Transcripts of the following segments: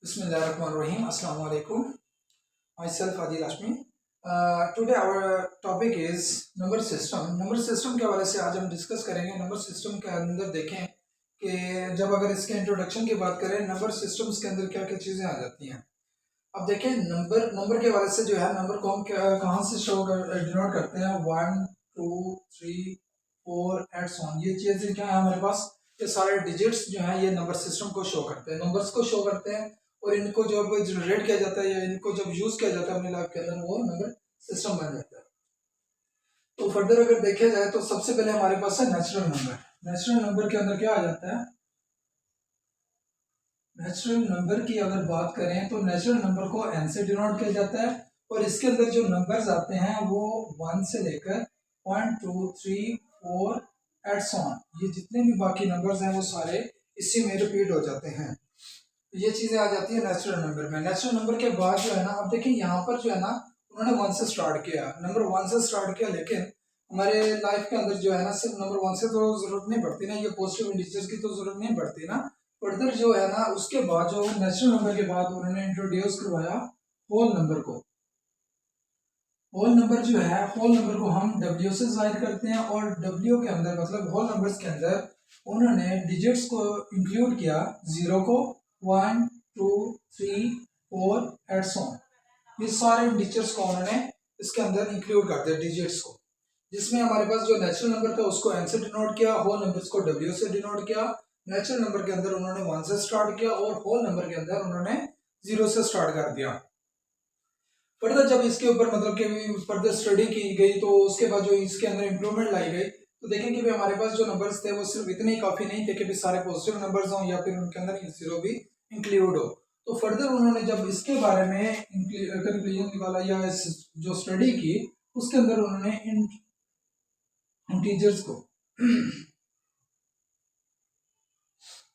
Bismillahirrahmanirrahim. Assalamu alaikum. Myself Adil Ashmi. Today our topic is number system. Number system के हवाले से आज हम डिस्कस करेंगे. नंबर सिस्टम के अंदर देखें कि जब अगर इसके इंट्रोडक्शन की बात करें नंबर सिस्टम्स के अंदर क्या क्या चीज़ें आ जाती हैं. अब देखें नंबर के हवाले से जो है नंबर को हम कहाँ से डिनोट करते हैं. 1 2 3 4 एंड सो ऑन. ये चीज़ें क्या है हमारे पास, ये सारे डिजिट्स जो हैं ये नंबर सिस्टम को शो करते हैं, नंबर्स को शो करते हैं. और इनको जब जनरेट किया जाता है या इनको जब यूज किया जाता है अपनी लाइफ के अंदर वो नंबर सिस्टम बन जाता है. तो फर्दर अगर देखा जाए तो सबसे पहले हमारे पास है नेचुरल नंबर. नेचुरल नंबर के अंदर क्या आ जाता है. नेचुरल नंबर की अगर बात करें तो नेचुरल नंबर को n से डिनोट किया जाता है और इसके अंदर जो नंबर्स आते हैं वो 1 से लेकर 1 2 3 4 एंड सो ऑन. ये जितने भी बाकी नंबर्स हैं वो सारे इसी में रिपीट हो जाते हैं. ये चीजें आ जाती है नेचुरल नंबर में. नेचुरल नंबर के बाद जो है ना, अब देखिए यहाँ पर जो है ना उन्होंने 1 से स्टार्ट किया, नंबर 1 से स्टार्ट किया, लेकिन हमारे लाइफ के अंदर जो है ना सिर्फ नंबर 1 से तो जरूरत नहीं पड़ती ना, ये पॉजिटिव इंटीजर्स की तो जरूरत नहीं पड़ती ना. फर्दर जो है ना उसके बाद जो नेचुरल नंबर के बाद उन्होंने इंट्रोड्यूस करवाया होल नंबर को. होल नंबर जो है, होल नंबर को हम W से जाहिर करते हैं और W के अंदर मतलब होल नंबर्स के अंदर उन्होंने डिजिट्स को इंक्लूड किया, 0 को 1 2 3 4 एंड सो ऑन. ये सारे डिजिट्स को उन्होंने इसके अंदर इंक्लूड कर दिया डिजिट्स को, जिसमें हमारे पास जो नेचुरल नंबर था उसको n से डिनोट किया, होल नंबर्स को W से डिनोट किया. नेचुरल नंबर के अंदर उन्होंने 1 से स्टार्ट किया और होल नंबर के अंदर उन्होंने 0 से स्टार्ट कर दिया. फर्दर जब इसके ऊपर मतलब कि फर्दर स्टडी की गई तो उसके बाद जो इसके अंदर इम्प्रूवमेंट लाई गई तो देखें कि भी हमारे पास जो नंबर्स थे वो सिर्फ इतने ही काफी नहीं थे कि भी सारे पॉजिटिव नंबर्स हों या फिर उनके अंदर 0 भी इंक्लूड हो. तो फर्दर उन्होंने जब इसके बारे में कंक्लूजन निकाला या जो स्टडी की उसके अंदर उन्होंने इंटीजर्स को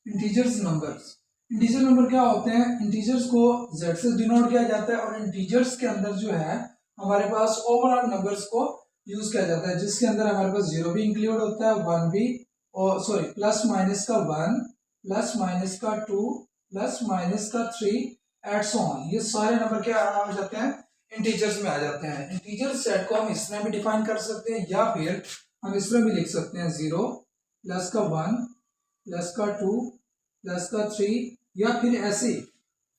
इंटीजर्स नंबर क्या होते हैं. इंटीजर्स को z से डिनोट किया जाता है और इंटीजर्स के अंदर जो है हमारे पास ओवरऑल नंबर्स को यूज किया जाता है, जिसके अंदर हमारे पास 0 भी इंक्लूड होता है, 1 भी, और सॉरी प्लस माइनस का 1 प्लस माइनस का 2 प्लस माइनस का 3 एंड सो ऑन. ये सारे नंबर क्या आ जाते हैं, इंटीजर्स में आ जाते हैं. इंटीजर सेट को हम इस तरह भी डिफाइन कर सकते हैं या फिर हम इस तरह भी लिख सकते हैं, 0 प्लस का 1 प्लस का 2 प्लस का 3 या फिर ऐसे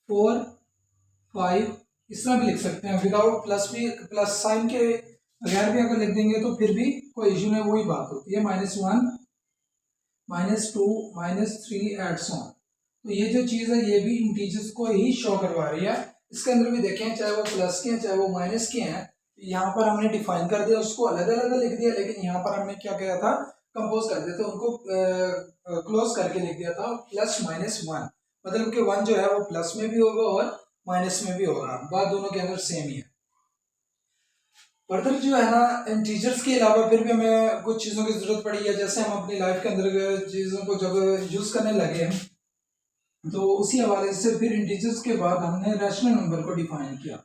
4 5 इस तरह भी लिख सकते हैं. विदाउट प्लस साइन के बगैर भी अगर लिख देंगे तो फिर भी कोई इश्यू नहीं, वही बात होती है. -1 -2 -3 एंड सो ऑन. तो ये जो चीज़ है ये भी इंटीजर्स को ही शो करवा रही है. इसके अंदर भी देखें चाहे वो प्लस के हैं चाहे वो माइनस के हैं, यहाँ पर हमने डिफाइन कर दिया, उसको अलग अलग लिख दिया, लेकिन यहाँ पर हमने क्या किया था, कंपोज कर दिया था, उनको क्लोज करके लिख दिया था +-1. मतलब कि 1 जो है वो प्लस में भी होगा और माइनस में भी होगा, बात दोनों के अंदर सेम ही है. फर्दर जो है ना इंटीजर्स के अलावा फिर भी हमें कुछ चीज़ों की जरूरत पड़ी है. जैसे हम अपनी लाइफ के अंदर चीज़ों को जब यूज करने लगे तो उसी हवाले से फिर इंटीजर्स के बाद हमने रैशनल नंबर को डिफाइन किया.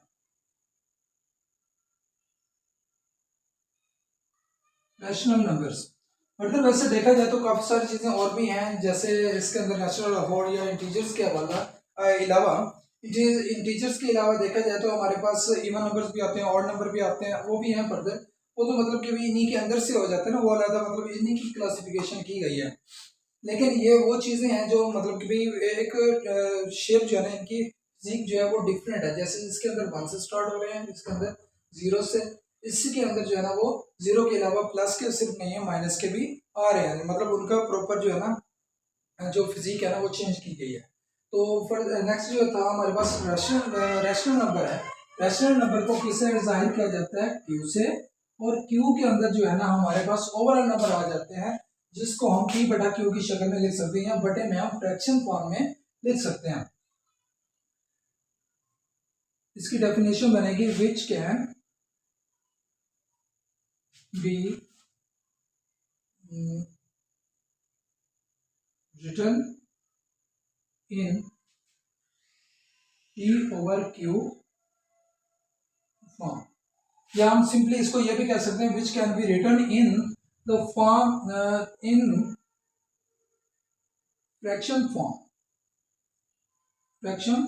रैशनल नंबर्स फर्दर वैसे देखा जाए तो काफी सारी चीजें और भी हैं, जैसे इसके अंदर नेचुरल होल या इंटीजर्स के अलावा इंटीजर्स के अलावा देखा जाए तो हमारे पास इवन नंबर्स भी आते हैं, ऑड नंबर भी आते हैं, वो भी हैं. फर्दर वो तो मतलब कि भी इन्हीं के अंदर से हो जाते हैं ना, वो अलग मतलब इन्हीं की क्लासिफिकेशन की गई है. लेकिन ये वो चीजें हैं जो मतलब कि भाई एक शेप जो है ना इनकी फिजिक जो है वो डिफरेंट है. जैसे इसके अंदर 1 से स्टार्ट हो रहे हैं, इसके अंदर 0 से, इसके अंदर जो है ना वो 0 के अलावा प्लस के सिर्फ नहीं है माइनस के भी आ रहे हैं. मतलब उनका प्रॉपर जो है ना जो फिजिक है ना वो चेंज की गई है. तो फिर नेक्स्ट जो था हमारे पास रैशनल नंबर है. रैशनल नंबर को किससे जाहिर किया जाता है, क्यू से, और क्यू के अंदर जो है ना हमारे पास ओवरऑल नंबर आ जाते हैं, जिसको हम P/Q की शक्ल में लिख सकते हैं या बटे में हम फ्रैक्शन फॉर्म में लिख सकते हैं. इसकी डेफिनेशन बनेगी which can be written in P/Q form. या हम सिंपली इसको ये भी कह सकते हैं which can be written in the form in fraction form. Fraction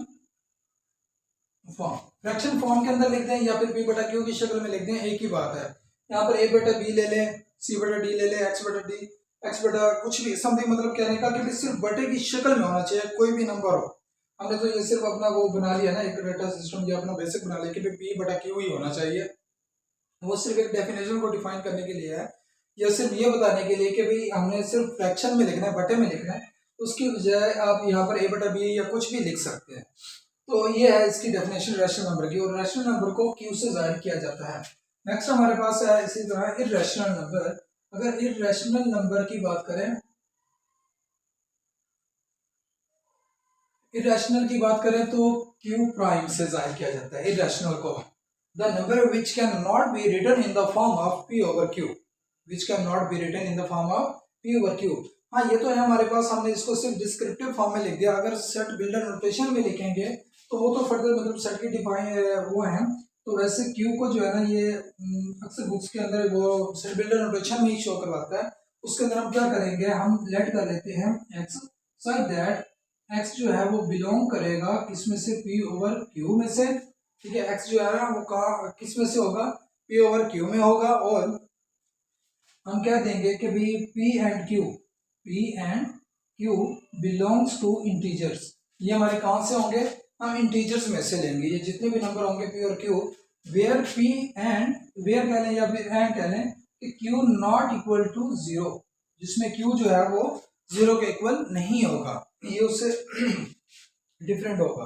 form, fraction form के अंदर लिखते हैं या फिर p बटा q की शक्ल में लिखते हैं, एक ही बात है। यहाँ पर a बटा b ले लें, c बटा d ले लें, x बटा d, x बटा कुछ भी समथिंग, मतलब कहने का कि सिर्फ बटे की शक्ल में होना चाहिए, कोई भी नंबर हो। हमने तो ये सिर्फ अपना वो बना लिया ना, एक डेटा सिस्टम, ये अपना बेसिक बना लिया कि p बटा q ही होना चाहिए। वो सिर्फ एक डेफिनेशन को डिफाइन करने के लिए है, या सिर्फ ये बताने के लिए कि भाई हमने सिर्फ फ्रैक्शन में लिखना है, बटे में लिखना है। उसकी बजाय आप यहाँ पर a बटा b या कुछ भी लिख सकते हैं। तो ये है इसकी डेफिनेशन रैशनल नंबर की, और रैशनल नंबर को q से जाहिर किया जाता है। नेक्स्ट हमारे पास है इसी तरह इर्रेशनल नंबर। अगर इर्रेशनल नंबर की बात करें, इर्रेशनल की बात करें तो q प्राइम से जाहिर किया जाता है इर्रेशनल को। The number which can not be written in the form of p over q, which can not be written in the form of p over q। हाँ, ये तो है हमारे पास, हमने इसको सिर्फ डिस्क्रिप्टिव फॉर्म में लिख दिया। अगर सेट बिल्डर नोटेशन में लिखेंगे तो वो तो फर्दर मतलब सेट की डिफाइन वो है। तो वैसे क्यू को जो है ना, ये अक्सर बुक्स के अंदर वो सेट बिल्डर नोटेशन में ही शो करवाता है। उसके अंदर हम क्या करेंगे, हम लेट कर लेते हैं x सच दैट x जो है वो बिलोंग करेगा किस में से, p ओवर q में से। ठीक है, x जो है ना वो किस में से होगा, p ओवर q में होगा। और हम क्या देंगे कि भाई p and q belongs to integers. ये हमारे कौन से होंगे, हम इंटीजर्स में से लेंगे। ये जितने भी नंबर होंगे p और q, where p and, where कह लें या फिर एंड कह लें कि q नॉट इक्वल टू 0, जिसमें q जो है वो 0 के इक्वल नहीं होगा, ये उससे डिफरेंट होगा।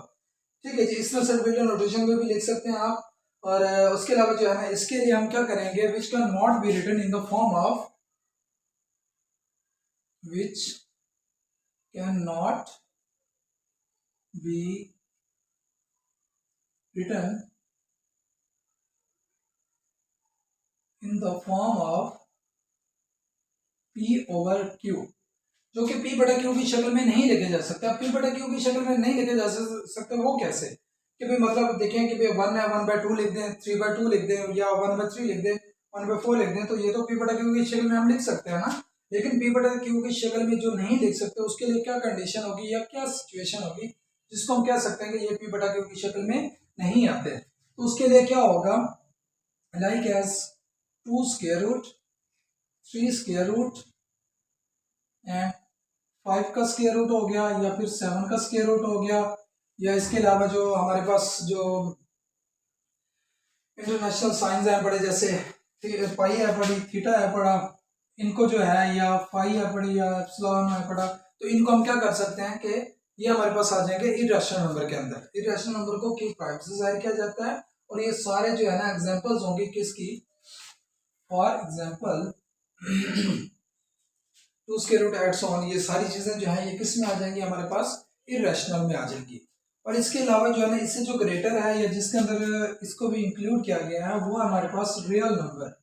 ठीक है जी, इस तरह से बिल्डर नोटेशन में भी लिख सकते हैं आप। और उसके अलावा जो है ना, इसके लिए हम क्या करेंगे, which can not be written in the form of, which can not be written in the form of p over q, जो कि p बटा q की शक्ल में नहीं लिखे जा सकते। अब p बटा q की शक्ल में नहीं लिखे जा सकते, वो कैसे, कि भाई मतलब देखें कि भाई 1 है, 1/2 लिख दें, 3/2 लिख दें, या 1/3 लिख दें, 1/4 लिख दें, तो ये तो p बटा q की शक्ल में हम लिख सकते हैं ना। लेकिन p बटा q की शक्ल में जो नहीं लिख सकते, उसके लिए क्या कंडीशन होगी या क्या सिचुएशन होगी, जिसको हम कह सकते हैं कि ये p बटा q की शक्ल में नहीं आते। तो उसके लिए क्या होगा, like as 2 square root, 3 square root and 5 का स्क्वायर रूट हो गया, या फिर 7 का स्क्वायर रूट हो गया। या इसके अलावा जो हमारे पास जो इंटरनेशनल साइंस है पढ़े, जैसे पाई है पढ़ी, थीटा है पढ़ा, इनको जो है, या फाई है पढ़ी, या एप्सिलॉन है पढ़ा, तो इनको हम क्या कर सकते हैं कि ये हमारे पास आ जाएंगे इर्रेशनल नंबर के अंदर। इर्रेशनल नंबर को q प्राइम से जाहिर किया जाता है। और ये सारे जो है ना एग्जांपल्स होंगे किसकी, फॉर एग्जांपल 2 स्क्वायर रूट एट ऑन, ये सारी चीजें जो है ये किस में आ जाएंगी, हमारे पास इर्रेशनल में आ जाएंगी। और इसके अलावा जो है ना, इससे जो ग्रेटर है या जिसके अंदर इसको भी इंक्लूड किया गया है, वो हमारे पास रियल नंबर।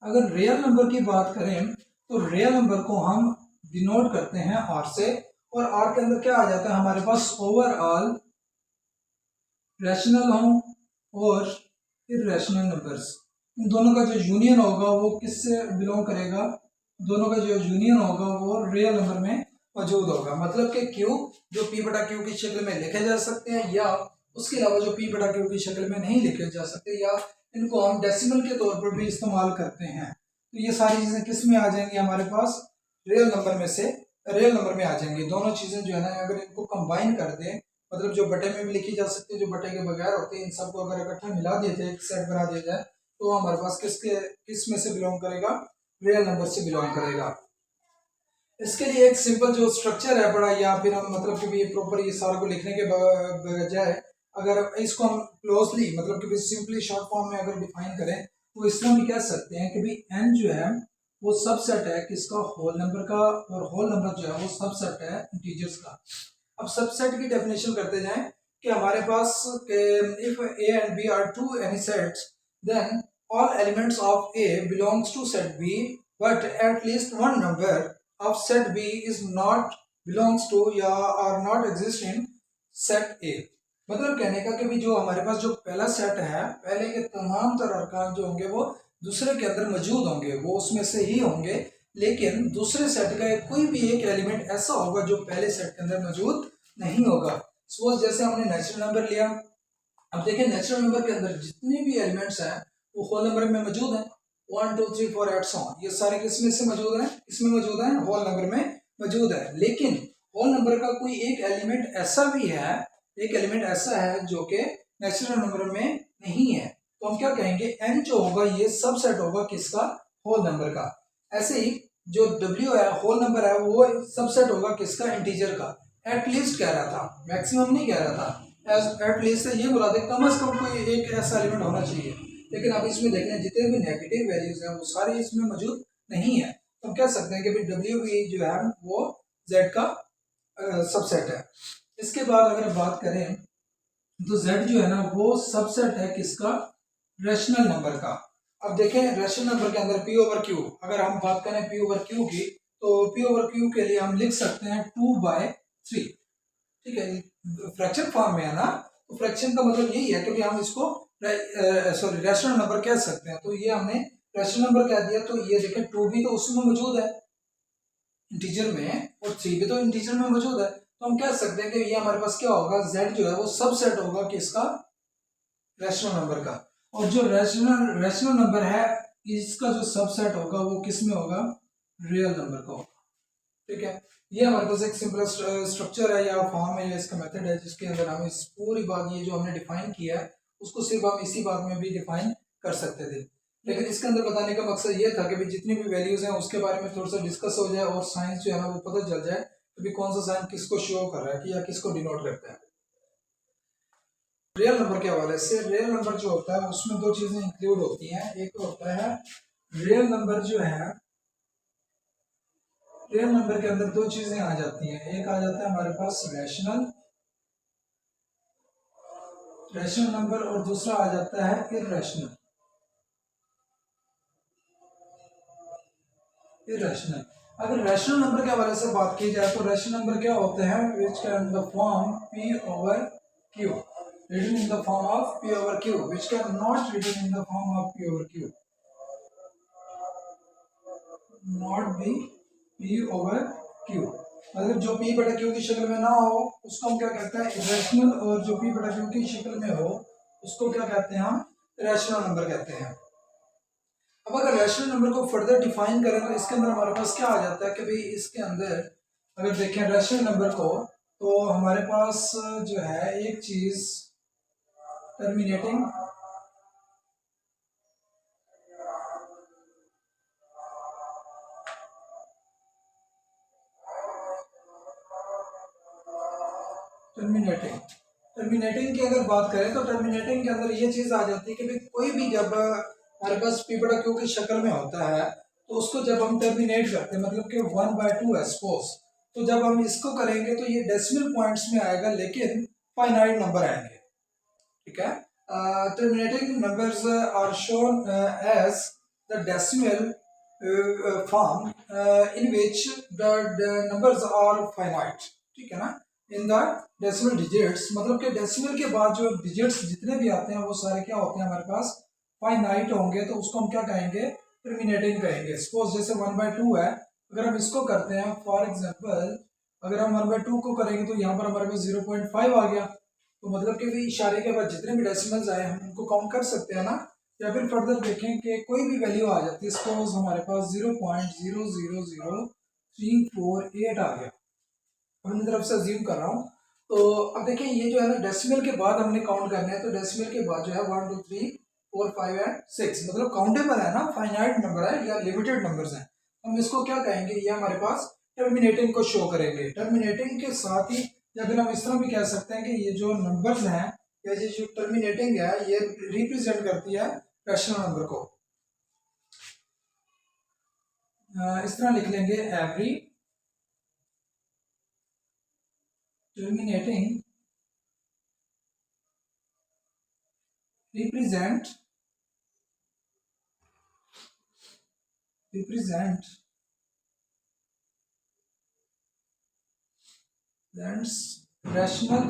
अगर रियल नंबर की बात करें तो रियल नंबर को हम डिनोट करते हैं r से, और r के अंदर क्या आ जाता है हमारे पास, ओवरऑल रैशनल हो और इर्रेशनल नंबर्स, इन दोनों का जो यूनियन होगा वो किससे बिलोंग करेगा, दोनों का जो यूनियन होगा वो रियल नंबर में मौजूद होगा। मतलब कि q जो p बटा q की शक्ल में लिखे जा सकते हैं, या उसके अलावा जो p बटा q की शक्ल में नहीं लिखे जा सकते, या इनको हम डेसिमल के तौर पर भी इस्तेमाल करते हैं। तो ये सारी चीजें किस में आ जाएंगी, हमारे पास रियल नंबर में से रियल नंबर में आ जाएंगी। दोनों चीजें जो है ना, अगर इनको कंबाइन कर दें, मतलब जो बटे में भी लिखी जा सकती है, जो बटे के बगैर होते हैं, इन सबको अगर इकट्ठा मिला दिया जाए, एक सेट बना दिया जाए, तो हमारे पास किस में से बिलोंग करेगा, रियल नंबर से बिलोंग करेगा। इसके लिए एक सिंपल जो स्ट्रक्चर है बड़ा, या फिर हम मतलब कि प्रॉपर ये सारा को लिखने के बजाय अगर इसको हम क्लोजली मतलब कि सिंपली शॉर्ट फॉर्म में अगर डिफाइन करें, तो इसमें भी कह सकते हैं कि भाई n जो है वो सबसेट है किसका, होल नंबर का, और होल नंबर जो है वो सबसेट है इंटीजर्स का। अब सबसेट की डेफिनेशन करते जाएं कि हमारे पास if a and b are two any sets, then all elements of a belongs to set b, but at least one number of set b is not belongs to या are not exist in set a। मतलब कहने का कि भी जो हमारे पास जो पहला सेट है, पहले के तमाम तरह अरकान जो होंगे वो दूसरे के अंदर मौजूद होंगे, वो उसमें से ही होंगे, लेकिन दूसरे सेट का कोई भी एक एलिमेंट ऐसा होगा जो पहले सेट के अंदर मौजूद नहीं होगा। सपोज जैसे हमने नेचुरल नंबर लिया, अब देखें नेचुरल नंबर के अंदर जितने भी एलिमेंट्स हैं वो होल नंबर में मौजूद हैं, 1 2 3 4 8 सो ये सारे किस में से मौजूद हैं, इसमें मौजूद हैं, होल नंबर में मौजूद है। लेकिन होल नंबर का कोई एक एलिमेंट ऐसा भी है, एक एलिमेंट ऐसा है जो कि नेचुरल नंबर में नहीं है, तो हम क्या कहेंगे, n जो होगा ये सबसेट होगा किसका, होल नंबर का। ऐसे ही जो w है होल नंबर है वो सबसेट होगा किसका, इंटीजर का। एटलीस्ट कह रहा था, मैक्सिमम नहीं कह रहा था, एटलीस्ट से ये बुला दे कम से कम कोई एक ऐसा एलिमेंट होना चाहिए। लेकिन अब इसमें देखें जितने भी नेगेटिव वैल्यूज हैं वो सारे इसमें मौजूद नहीं है, तो हम कह सकते हैं कि भाई डब्ल्यू भी जो है वो z का सबसेट है। इसके बाद अगर बात करें तो z जो है ना वो सबसेट है किसका, रैशनल नंबर का। अब देखें रैशनल नंबर के अंदर p ओवर q, अगर हम बात करें p ओवर q की, तो p ओवर q के लिए हम लिख सकते हैं 2/3, ठीक है, फ्रैक्शन फॉर्म में है ना, तो फ्रैक्शन का मतलब यही है कि हम इसको सॉरी रैशनल नंबर कह सकते हैं। तो ये हमने रैशनल नंबर कह दिया, तो ये देखें 2 भी तो उसमें मौजूद है इंटीजर में, और 3 भी तो इंटीजर में मौजूद है, तो हम कह सकते हैं कि ये हमारे पास क्या होगा, z जो है वो सबसेट होगा किसका, रैशनल नंबर का। और जो रैशनल नंबर है इसका जो सबसेट होगा वो किस में होगा, रियल नंबर का होगा। ठीक है, ये हमारे पास एक सिंपल स्ट्रक्चर है या फॉर्म है या इसका मेथड है जिसके अंदर हम इस पूरी बात ये जो हमने डिफाइन किया है उसको सिर्फ हम इसी बात में भी डिफाइन कर सकते थे। लेकिन इसके अंदर बताने का मकसद ये था कि भी जितनी भी वैल्यूज हैं उसके बारे में थोड़ा सा डिस्कस हो जाए और साइंस जो है ना वो पता चल जाए कि भी कौन सा साइन किसको शो कर रहा है कि या किसको डिनोट करता है। रियल नंबर के हवाले से, रियल नंबर जो होता है उसमें दो चीजें इंक्लूड होती हैं। एक तो होता है रियल नंबर जो है, रियल नंबर के अंदर दो चीजें आ जाती हैं, एक आ जाता है हमारे पास रैशनल नंबर और दूसरा आ जाता है इररेशनल। अगर रैशनल नंबर के हवाले से बात की जाए तो रैशनल नंबर क्या होते हैं, which can in the form p over q, written in the form of p over q, which can not written in the form of p over q, not be p over q, मतलब जो p बटा q की शक्ल में ना हो उसको हम क्या कहते हैं, इरेशनल, और जो p बटा q की शक्ल में हो उसको क्या कहते हैं, हम रैशनल नंबर कहते हैं। अब अगर रैशनल नंबर को फर्दर डिफाइन करें तो इसके अंदर हमारे पास क्या आ जाता है कि भाई इसके अंदर अगर देखें रैशनल नंबर को, तो हमारे पास जो है एक चीज टर्मिनेटिंग टर्मिनेटिंग की अगर बात करें तो टर्मिनेटिंग के अंदर ये चीज आ जाती है कि भाई कोई भी जब हमारे पास p बटा q की शक्ल में होता है तो उसको जब हम टर्मिनेट करते हैं मतलब कि 1/2 है सपोज, तो जब हम इसको करेंगे तो ये डेसिमल पॉइंट्स में आएगा लेकिन फाइनाइट नंबर आएंगे। ठीक है, terminating numbers are shown as the decimal form in which the numbers are finite. ठीक है ना, इन द डेसिमल डिजिट्स, मतलब कि डेसिमल के बाद जो डिजिट्स जितने भी आते हैं वो सारे क्या होते हैं हमारे पास, फाइनाइट होंगे, तो उसको हम क्या कहेंगे, टर्मिनेटिंग कहेंगे। सपोज जैसे 1/2 है, अगर हम इसको करते हैं फॉर एग्जांपल, अगर हम 1/2 को करेंगे तो यहाँ पर हमारे पास 0.5 आ गया, तो मतलब कि भी इशारे के बाद जितने भी डेसिमल्स आए हम उनको काउंट कर सकते हैं ना। या फिर फर्दर देखें कि कोई भी वैल्यू आ जाती है, सपोज हमारे पास 0.000348 आ गया, अपनी तरफ से अज्यूम कर रहा हूँ। तो अब देखिए ये जो है ना डेसिमल के बाद हमने काउंट करना है, तो डेसिमल के बाद जो है 1 2 3 4 5 एंड 6 मतलब काउंटेबल है ना, फाइनाइट नंबर है या लिमिटेड नंबर्स हैं, हम इसको क्या कहेंगे, ये हमारे पास टर्मिनेटिंग को शो करेंगे। टर्मिनेटिंग के साथ ही या फिर हम इस तरह भी कह सकते हैं कि ये जो नंबर्स हैं या ये जो टर्मिनेटिंग है ये रिप्रेजेंट करती है रैशनल नंबर को। इस तरह लिख लेंगे, every terminating represent rational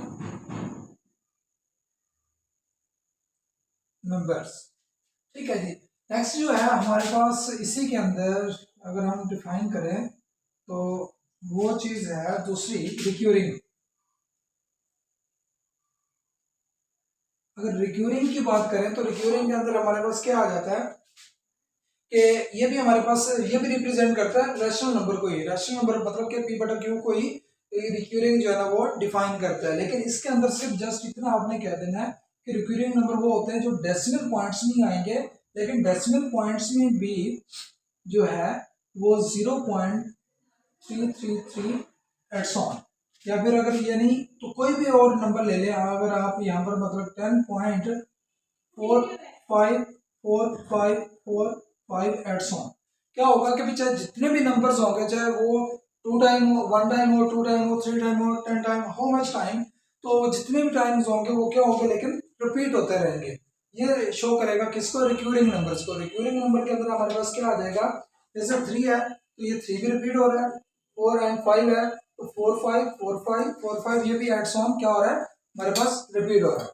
numbers। ठीक है जी, नेक्स्ट जो है हमारे पास इसी के अंदर अगर हम डिफाइन करें तो वो चीज है दूसरी, रिक्यूरिंग। अगर रिक्यूरिंग की बात करें तो रिक्यूरिंग के अंदर हमारे पास क्या आ जाता है कि ये भी हमारे पास ये भी रिप्रेजेंट करता है रैशनल नंबर को ही। रैशनल नंबर मतलब कि पी बटा क्यू को ही रिक्यूरिंग जो है ना वो डिफाइन करता है। लेकिन इसके अंदर सिर्फ जस्ट इतना आपने कह देना है कि रिक्यूरिंग नंबर वो होते हैं जो डेसिमल पॉइंट्स नहीं आएंगे, लेकिन डेसिमल पॉइंट्स में भी जो है वो 0.333 एट्स ऑन, या फिर अगर ये नहीं तो कोई भी और नंबर ले लें। अगर आप यहाँ पर मतलब 10.454545 एट्स ऑन, क्या होगा कि चाहे जितने भी नंबर्स होंगे, चाहे वो 2 टाइम हो, 1 टाइम हो, 2 टाइम हो, 3 टाइम हो, 10 टाइम, हाउ मच टाइम, तो जितने भी टाइम्स होंगे वो क्या होंगे, लेकिन रिपीट होते रहेंगे। ये शो करेगा किसको, रिक्यूरिंग नंबर्स को। रिक्यूरिंग नंबर के अंदर हमारे पास क्या आ जाएगा, जैसे 3 है तो ये 3 भी रिपीट हो रहा है, 4 एंड 5 है तो 4 5 4 5 4 5 ये भी एड्स ऑन क्या हो रहा है हमारे पास, रिपीट हो रहा है।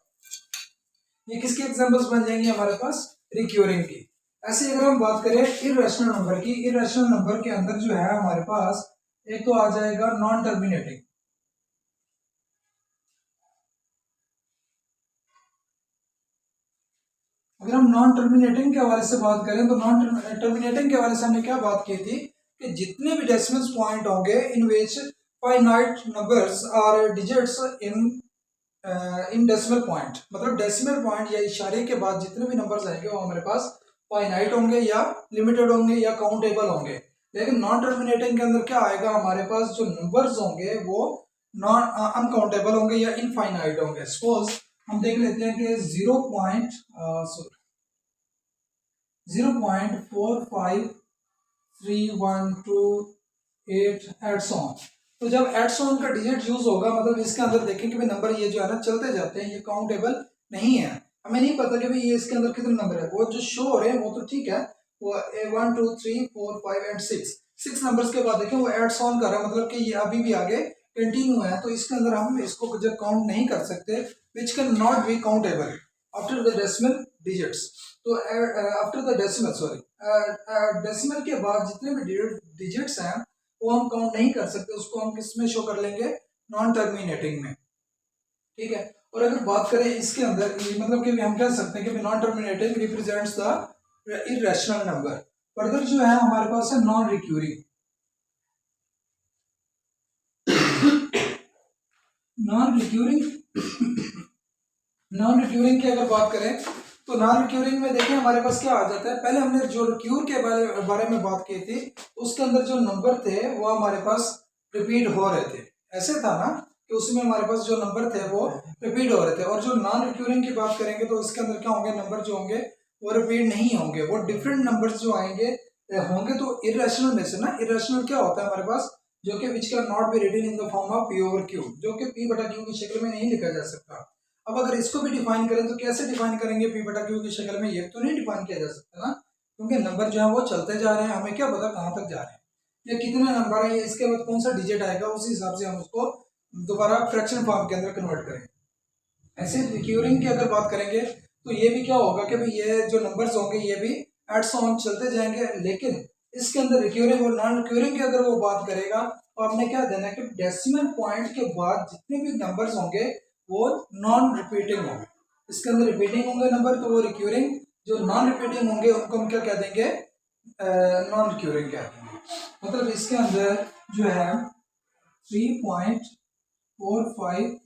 ये किसके एग्जांपल्स बन जाएंगे हमारे पास, रिक्यूरिंग की। ऐसे अगर हम बात करें इर्रेशनल नंबर की, इर्रेशनल नंबर के अंदर जो है हमारे पास एक तो आ जाएगा नॉन टर्मिनेटिंग। अगर हम नॉन टर्मिनेटिंग के हवाले से बात करें तो नॉन टर्मिनेटिंग के हवाले से हमने क्या बात की थी कि जितने भी डेसिमल पॉइंट होंगे in which finite numbers are digits in decimal point, मतलब डेसिमल पॉइंट या इशारे के बाद जितने भी नंबर्स आएंगे वो हमारे पास फाइनाइट होंगे या लिमिटेड होंगे या काउंटेबल होंगे। लेकिन नॉन टर्मिनेटिंग के अंदर क्या आएगा, हमारे पास जो नंबर्स होंगे वो नॉन अनकाउंटेबल होंगे या इनफाइनाइट होंगे। सपोज हम देख लेते हैं कि 0.453128 एड्स ऑन। तो जब एड्स ऑन का डिजिट यूज होगा, मतलब इसके अंदर देखें कि भाई नंबर ये जो है ना चलते जाते हैं, ये काउंटेबल नहीं है, हमें नहीं पता कि भाई ये इसके अंदर कितने नंबर है। वो जो शो हो रहे हैं वो तो ठीक है, वो 1 2 3 4 5 एंड 6 नंबर्स के बाद देखें वो एड्स ऑन कर रहा है, मतलब कि ये अभी भी आगे कंटिन्यू है। तो इसके अंदर हम इसको जब काउंट नहीं कर सकते, which can not be countable after the decimal digits. तो after the decimal sorry decimal के बाद जितने भी डिजिट्स हैं वो हम काउंट नहीं कर सकते, उसको हम किस में शो कर लेंगे, नॉन टर्मिनेटिंग में। ठीक है। और अगर बात करें इसके अंदर मतलब कि हम कह सकते हैं कि non terminating represents the irrational number. Further जो है हमारे पास है नॉन रिक्यूरिंग। नॉन रिक्यूरिंग की अगर बात करें तो नॉन रिक्यूरिंग में देखिए हमारे पास क्या आ जाता है। पहले हमने जो रिक्यूर के बारे में बात की थी, उसके अंदर जो नंबर थे वो हमारे पास रिपीट हो रहे थे। ऐसे था ना कि उसमें हमारे पास जो नंबर थे वो रिपीट हो रहे थे। और जो नॉन रिक्यूरिंग की बात करेंगे तो इसके अंदर क्या होंगे, नंबर जो होंगे वो रिपीट नहीं होंगे, वो डिफरेंट नंबर्स जो आएंगे होंगे। तो इरेशनल में से ना, इरेशनल क्या होता है हमारे पास, जो कि which can not be written in the form of p over q, जो कि पी बटा क्यू की शक्ल में नहीं लिखा जा सकता। अब अगर इसको भी डिफाइन करें तो कैसे डिफाइन करेंगे, पी बटा क्यू की शक्ल में, ये तो नहीं डिफाइन किया जा सकता ना, क्योंकि नंबर जो है वो चलते जा रहे हैं, हमें क्या पता कहाँ तक जा रहे हैं या कितने नंबर है, इसके बाद कौन सा डिजिट आएगा, उसी हिसाब से हम उसको दोबारा फ्रैक्शन फॉर्म के अंदर कन्वर्ट करें। ऐसे रिक्यूरिंग की अगर बात करेंगे तो ये भी क्या होगा कि भाई ये जो नंबर्स होंगे ये भी एड्स ऑन चलते जाएंगे। लेकिन इसके अंदर रिक्यूरिंग और नॉन रिक्यूरिंग की अगर वो बात करेगा तो आपने क्या देना है कि डेसिमल पॉइंट के बाद जितने भी नंबर्स होंगे वो नॉन रिपीटिंग होंगे। इसके अंदर रिपीटिंग होंगे नंबर तो वो रिक्यूरिंग, जो नॉन रिपीटिंग होंगे उनको हम क्या कह देंगे, नॉन रिक्यूरिंग कह देंगे। मतलब इसके अंदर जो है 3.45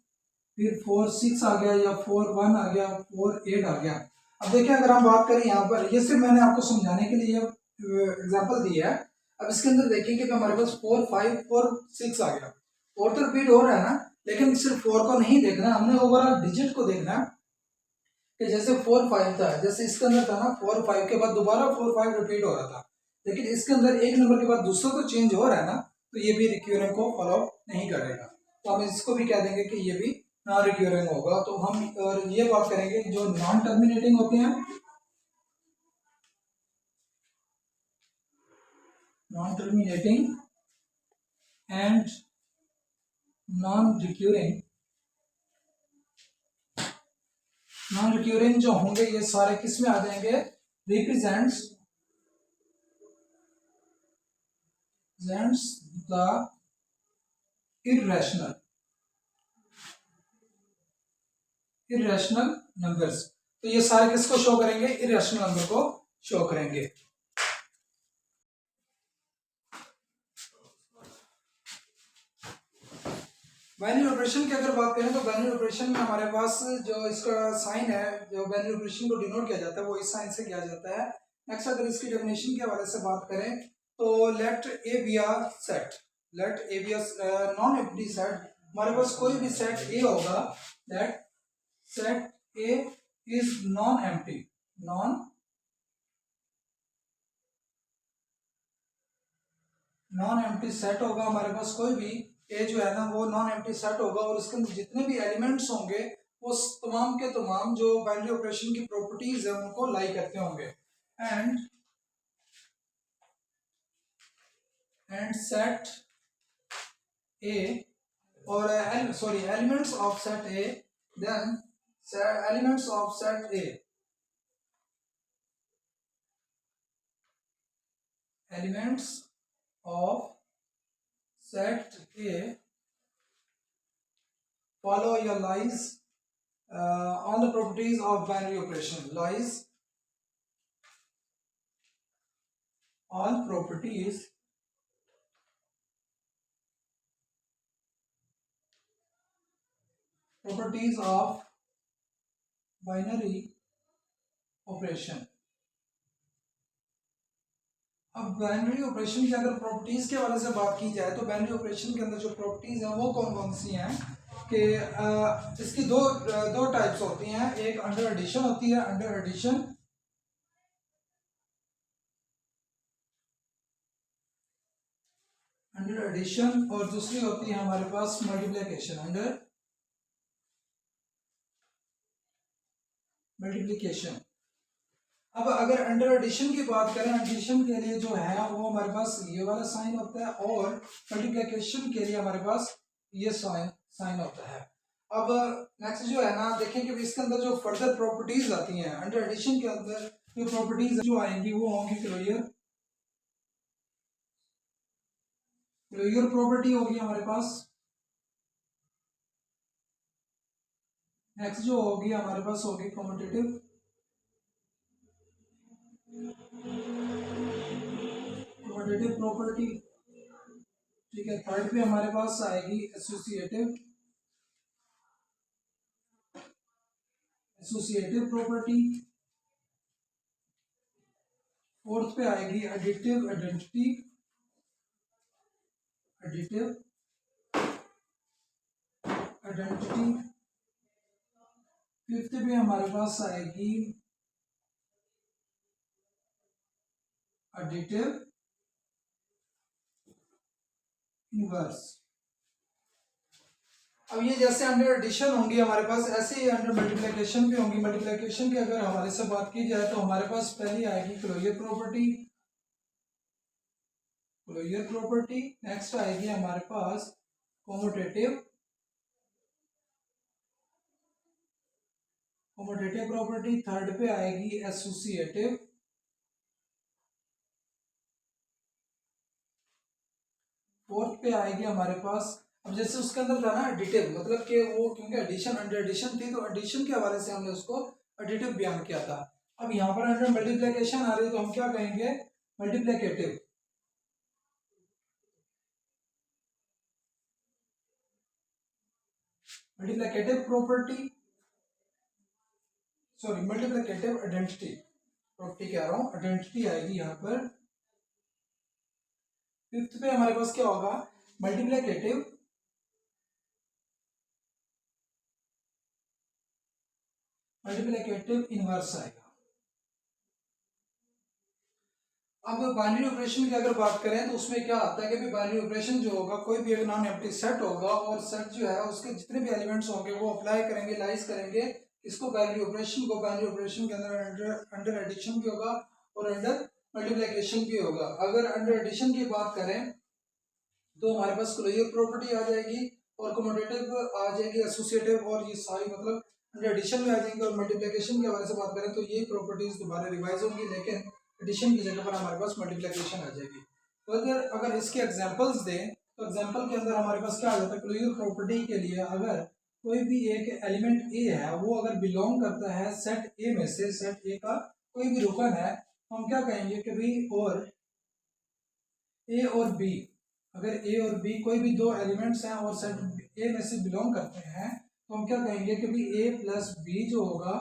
फिर 4 6 आ गया या 4 1 आ गया, 4 8 आ गया। अब देखिए अगर हम बात करें यहाँ पर, ये सिर्फ मैंने आपको समझाने के लिए एग्जांपल दिया है। अब इसके अंदर देखेंगे कि हमारे पास 4 5 4 6 आ गया, 4 तो रिपीट हो रहा है ना, लेकिन सिर्फ 4 को नहीं देखना, हमने ओवरऑल डिजिट को देखना है। कि जैसे 4 5 था, जैसे इसके अंदर था ना 4 5 के बाद दोबारा 4 5 रिपीट हो रहा था, लेकिन इसके अंदर एक नंबर के बाद दूसरा तो चेंज हो रहा है ना, तो ये भी रिक्यूरिंग को फॉलो नहीं करेगा। तो हम इसको भी कह देंगे कि ये भी नॉन रिक्यूरिंग होगा। तो हम और ये बात करेंगे जो नॉन टर्मिनेटिंग होते हैं, non terminating and non recurring. Non recurring जो होंगे ये सारे किस में आ जाएंगे, रिप्रेजेंट्स द irrational नंबर्स। तो ये सारे किसको शो करेंगे? इरेशनल नंबर को शो करेंगे। बाइनरी ऑपरेशन की अगर बात करें तो बाइनरी ऑपरेशन में हमारे पास जो इसका साइन है, जो बाइनरी ऑपरेशन को डिनोट किया जाता है, वो इस साइन से किया जाता है। नेक्स्ट अगर इसकी डेफिनेशन के हवाले से बात करें तो let A B are set, let A B are non empty set. हमारे पास कोई भी सेट ए होगा, that set A is non empty, non empty set होगा हमारे पास कोई भी ए जो है ना वो नॉन एम्प्टी सेट होगा, और इसके अंदर जितने भी एलिमेंट्स होंगे वो तमाम के तमाम जो बाइनरी ऑपरेशन की प्रॉपर्टीज है उनको लाई करते होंगे। एंड सेट ए और sorry elements of set A, then elements of set A, elements of set A follow your lies all the properties of binary operation, lies all properties of binary operation। अब binary operation की अगर properties के हवाले से बात की जाए तो बाइनरी ऑपरेशन के अंदर जो प्रॉपर्टीज हैं वो कौन कौन सी हैं कि इसकी दो टाइप्स होती हैं। एक अंडर एडिशन होती है, अंडर एडिशन, अंडर एडिशन, और दूसरी होती है हमारे पास मल्टीप्लिकेशन, अंडर मल्टीप्लिकेशन। अब अगर अंडर एडिशन की बात करें, एडिशन के लिए जो है वो हमारे पास ये वाला साइन होता है, और मल्टीप्लिकेशन के लिए हमारे पास ये साइन होता है। अब नेक्स्ट जो है ना देखें कि इसके अंदर जो फर्दर प्रॉपर्टीज आती हैं अंडर एडिशन के अंदर, जो प्रॉपर्टीज जो आएंगी वो होंगी क्लोजर, क्लोजर प्रॉपर्टी होगी हमारे पास। नेक्स्ट जो होगी हमारे पास होगी कम्यूटेटिव, कम्यूटेटिव प्रॉपर्टी, ठीक है। थर्ड पे हमारे पास आएगी एसोसिएटिव, एसोसिएटिव प्रॉपर्टी। फोर्थ पे आएगी additive identity, additive identity. Fifth पे हमारे पास आएगी एडिटिव इनवर्स। अब ये जैसे अंडर एडिशन होंगी हमारे पास, ऐसे ही अंडर मल्टीप्लिकेशन भी होंगी। मल्टीप्लिकेशन की अगर हमारे से बात की जाए तो हमारे पास पहली आएगी closure property, closure property. Next आएगी हमारे पास कम्यूटेटिव, कम्यूटेटिव प्रॉपर्टी। थर्ड पे आएगी एसोसिएटिव, फोर्थ पे आएगी हमारे पास, अब जैसे उसके अंदर था ना एडिटिव, मतलब कि वो क्योंकि एडिशन अंडर एडिशन थी तो एडिशन के हवाले से हमने उसको एडिटिव बयान किया था। अब यहाँ पर अंडर मल्टीप्लिकेशन आ रही है तो हम क्या कहेंगे? Multiplicative, multiplicative property, sorry multiplicative identity, property कह रहा हूँ, आइडेंटिटी आएगी यहाँ पर। फिफ्थ पे हमारे पास क्या होगा? मल्टीप्लिकेटिव, मल्टीप्लिकेटिव इनवर्स आएगा। अब बाइनरी ऑपरेशन की अगर बात करें तो उसमें क्या आता है कि बाइनरी ऑपरेशन जो होगा कोई भी एक नॉन एम्प्टी सेट होगा, और सेट जो है उसके जितने भी एलिमेंट्स होंगे वो अप्लाई करेंगे, लाइज करेंगे इसको बाइनरी ऑपरेशन को। बाइनरी ऑपरेशन के अंदर अंडर एडिशन भी होगा और अंडर मल्टीप्लिकेशन भी होगा। अगर अंडर एडिशन की बात करें तो हमारे पास क्लोजर प्रॉपर्टी आ जाएगी और कम्यूटेटिव आ जाएगी, एसोसिएटिव, और ये सारी मतलब अंडर एडिशन में आ जाएंगी। और मल्टीप्लिकेशन के हवाले से बात करें तो ये प्रॉपर्टीज दोबारा रिवाइज होंगी, लेकिन एडिशन की जगह पर हमारे पास मल्टीप्लिकेशन आ जाएगी। तो अगर इसके एग्जांपल्स दें तो एग्जांपल के अंदर हमारे पास क्या आ जाता है? क्लोजर प्रॉपर्टी के लिए अगर कोई भी एक एलिमेंट ए है वो अगर बिलोंग करता है सेट ए में से, सेट ए का कोई भी रुकन है, तो हम क्या कहेंगे कि भाई और ए और बी, अगर ए और बी कोई भी दो एलिमेंट्स हैं और सेट ए में से बिलोंग करते हैं, तो हम क्या कहेंगे कि भाई ए प्लस बी जो होगा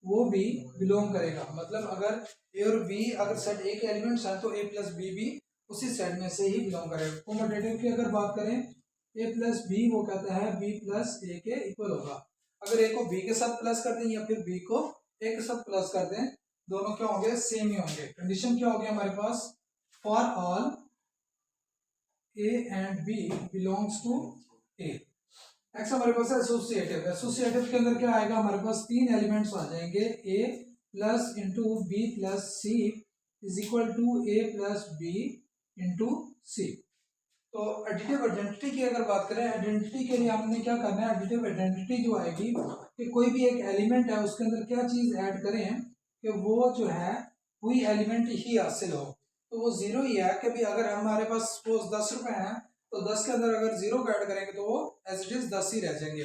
वो भी बिलोंग करेगा। मतलब अगर ए और बी अगर सेट ए के एलिमेंट्स हैं तो ए प्लस बी भी उसी सेट में से ही बिलोंग करेगा। कोमोटेटिव की अगर बात करें, ए प्लस बी वो कहता है बी प्लस ए के इक्वल होगा। अगर ए को बी के साथ प्लस कर दें या फिर बी को ए के साथ प्लस कर दें, दोनों क्या होंगे, सेम ही होंगे। कंडीशन क्या होगी हमारे पास, for all A and B belongs to A। Next हमारे पास है एसोसिएटिव। एसोसिएटिव के अंदर क्या आएगा, हमारे पास तीन एलिमेंट्स आ जाएंगे, A plus into b plus c is equal to a plus b into c. तो एडिटिव आइडेंटिटी की अगर बात करें, आइडेंटिटी के लिए हमने क्या करना है, एडिटिव आइडेंटिटी जो आएगी कि कोई भी एक एलिमेंट है उसके अंदर क्या चीज ऐड करें कि वो जो है वही एलिमेंट ही हासिल हो। तो वो जीरो ही है कि भाई अगर हमारे पास सपोज 10 रुपए हैं तो 10 के अंदर अगर जीरो का ऐड करेंगे तो वो एज इट इज 10 ही रह जाएंगे।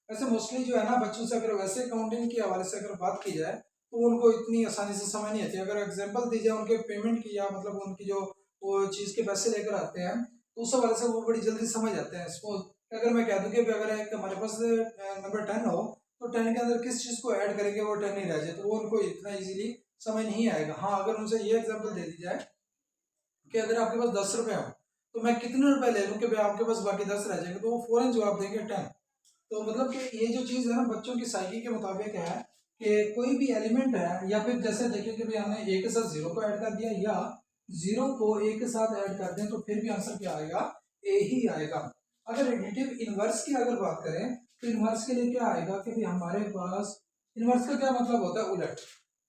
वैसे मोस्टली जो है ना बच्चों से अगर वैसे काउंटिंग के हवाले से अगर बात की जाए तो उनको इतनी आसानी से समझ नहीं आती। अगर एग्जाम्पल दी जाए उनके पेमेंट की या मतलब उनकी जो वो चीज़ के पैसे लेकर आते हैं तो उस हवाले से वो बड़ी जल्दी समझ आते हैं। सपोज अगर मैं कह दूँ कि अगर एक हमारे पास नंबर 10 हो तो 10 के अंदर किस चीज़ को ऐड करेंगे वो 10 ही रह जाए, तो वो उनको इतना ईजिली समझ नहीं आएगा। हाँ अगर उनसे ये एग्जाम्पल दे दी जाए कि अगर आपके पास 10 रुपए हो तो मैं कितने रुपए ले लूं कि भाई आपके पास बाकी 10 रह जाएंगे, तो वो फौरन जवाब देंगे 10। तो मतलब कि ये जो चीज़ है ना बच्चों की साइकी के मुताबिक है कि कोई भी एलिमेंट है या फिर जैसे देखिए कि भाई हमने ए के साथ जीरो को ऐड कर दिया या जीरो को ए के साथ ऐड कर दें तो फिर भी आंसर क्या आएगा, ए ही आएगा। अगर एडिटिव इनवर्स की अगर बात करें तो इनवर्स के लिए क्या आएगा कि भाई हमारे पास, इनवर्स का क्या मतलब होता है, उलट।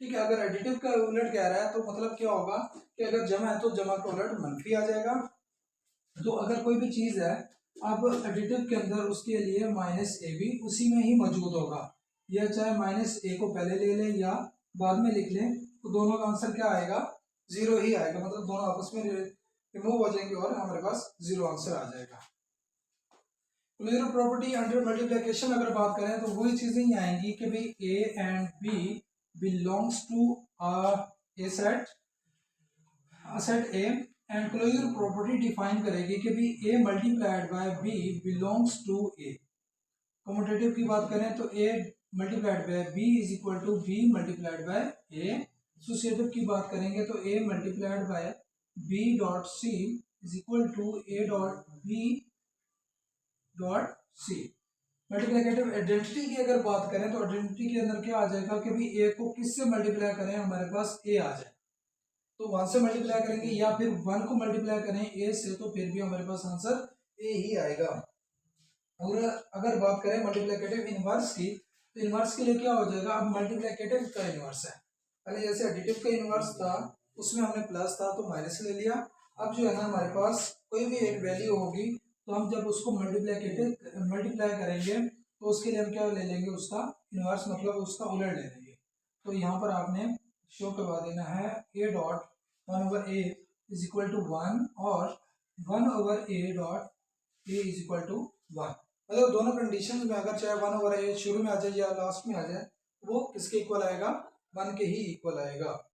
ठीक है, अगर एडिटिव का उलट कह रहा है तो मतलब क्या होगा कि अगर जमा है तो जमा का उलट मनफी आ जाएगा। तो अगर कोई भी चीज है अब एडिटिव के अंदर उसके लिए माइनस ए भी उसी में ही मौजूद होगा, या चाहे माइनस ए को पहले ले लें या बाद में लिख लें तो दोनों का आंसर क्या आएगा, जीरो ही आएगा। मतलब दोनों आपस में रिमूव हो जाएंगे और हमारे पास जीरो आंसर आ जाएगा। क्लोजर प्रॉपर्टी अंडर मल्टीप्लिकेशन अगर बात करें तो वही चीजें ही आएंगी कि भाई a and b belongs to a set a and closure property define करेगी कि भी a multiplied by b belongs to a. Commutative की बात करें तो a multiplied by b is equal to b multiplied by a. Associative की बात करेंगे तो a multiplied by b dot c is equal to a dot b dot c. Multiplicative identity की अगर बात करें तो आइडेंटिटी के अंदर क्या आ जाएगा कि भी ए को किससे मल्टीप्लाई करें हमारे पास ए आ जाए, तो 1 से मल्टीप्लाई करेंगे या फिर 1 को मल्टीप्लाई करें ए से तो फिर भी हमारे पास आंसर ए ही आएगा। और अगर बात करें मल्टीप्लिकेटिव इनवर्स की तो इनवर्स के लिए क्या हो जाएगा, अब मल्टीप्लिकेटिव का इनवर्स है, पहले जैसे एडिटिव का इनवर्स था उसमें हमने प्लस था तो माइनस ले लिया। अब जो है ना हमारे पास कोई भी एक वैल्यू होगी तो हम जब उसको मल्टीप्लाई करेंगे तो उसके लिए हम क्या ले लेंगे, उसका इनवर्स मतलब उसका उलट ले लेंगे। तो यहाँ पर आपने शो करवा देना है a dot 1 over a is equal to 1 और 1 over a dot a is equal to 1। मतलब दोनों कंडीशन में अगर चाहे 1 ओवर ए शुरू में आ जाए या लास्ट में आ जाए वो किसके इक्वल आएगा, 1 के ही इक्वल आएगा।